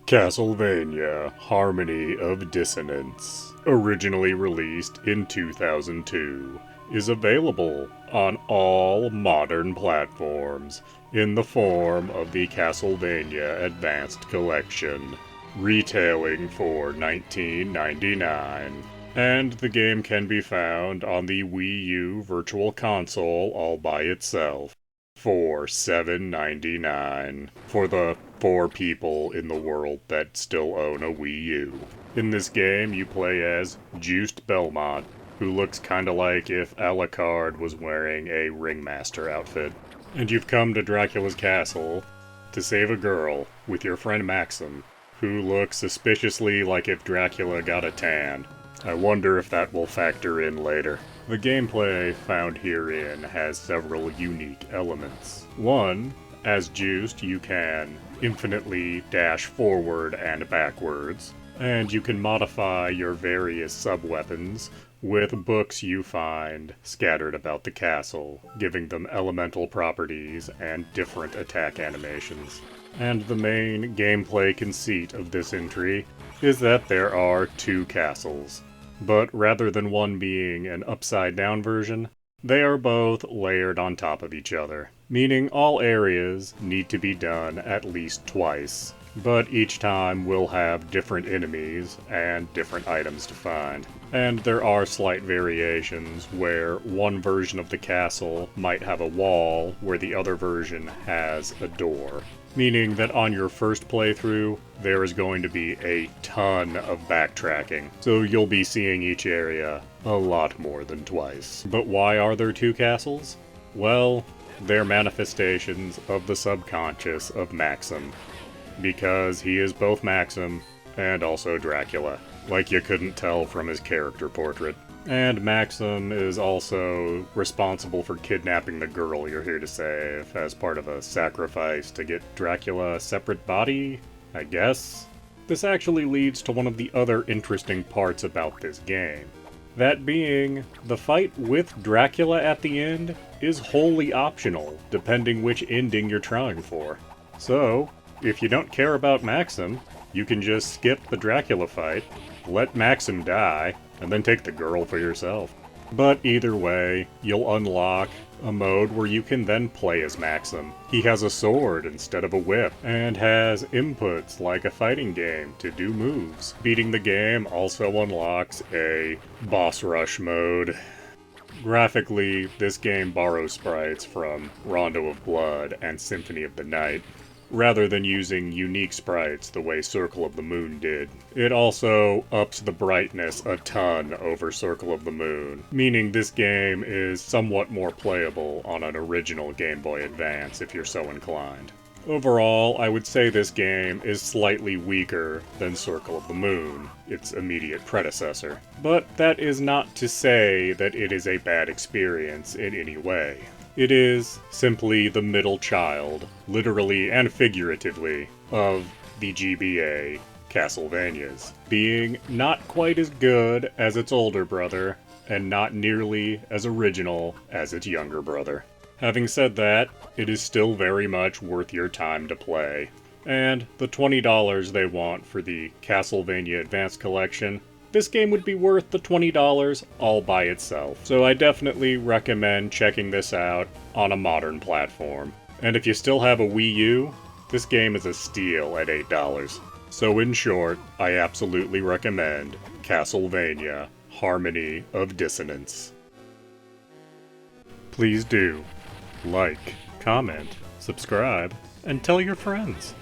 Castlevania Harmony of Dissonance, originally released in 2002, is available on all modern platforms in the form of the Castlevania Advanced Collection, retailing for $19.99. And the game can be found on the Wii U Virtual Console all by itself for $7.99 for the 4 people in the world that still own a Wii U. In this game, you play as Juiced Belmont, who looks kinda like if Alucard was wearing a Ringmaster outfit. And you've come to Dracula's castle to save a girl with your friend Maxim, who looks suspiciously like if Dracula got a tan. I wonder if that will factor in later. The gameplay found herein has several unique elements. One, as Juiced, you can infinitely dash forward and backwards, and you can modify your various sub-weapons with books you find scattered about the castle, giving them elemental properties and different attack animations. And the main gameplay conceit of this entry is that there are 2 castles. But rather than one being an upside-down version, they are both layered on top of each other, meaning all areas need to be done at least twice, but each time will have different enemies and different items to find. And there are slight variations where one version of the castle might have a wall where the other version has a door. Meaning that on your first playthrough, there is going to be a ton of backtracking, so you'll be seeing each area a lot more than twice. But why are there 2 castles? Well, they're manifestations of the subconscious of Maxim, because he is both Maxim and also Dracula, like you couldn't tell from his character portrait. And Maxim is also responsible for kidnapping the girl you're here to save as part of a sacrifice to get Dracula a separate body, I guess? This actually leads to one of the other interesting parts about this game. That being, the fight with Dracula at the end is wholly optional, depending which ending you're trying for. So, if you don't care about Maxim, you can just skip the Dracula fight, let Maxim die, and then take the girl for yourself. But either way, you'll unlock a mode where you can then play as Maxim. He has a sword instead of a whip, and has inputs like a fighting game to do moves. Beating the game also unlocks a boss rush mode. Graphically, this game borrows sprites from Rondo of Blood and Symphony of the Night, rather than using unique sprites the way Circle of the Moon did. It also ups the brightness a ton over Circle of the Moon, meaning this game is somewhat more playable on an original Game Boy Advance if you're so inclined. Overall, I would say this game is slightly weaker than Circle of the Moon, its immediate predecessor. But that is not to say that it is a bad experience in any way. It is simply the middle child, literally and figuratively, of the GBA Castlevanias, being not quite as good as its older brother, and not nearly as original as its younger brother. Having said that, it is still very much worth your time to play, and the $20 they want for the Castlevania Advanced Collection, this game would be worth the $20 all by itself. So I definitely recommend checking this out on a modern platform. And if you still have a Wii U, this game is a steal at $8. So in short, I absolutely recommend Castlevania Harmony of Dissonance. Please do like, comment, subscribe, and tell your friends.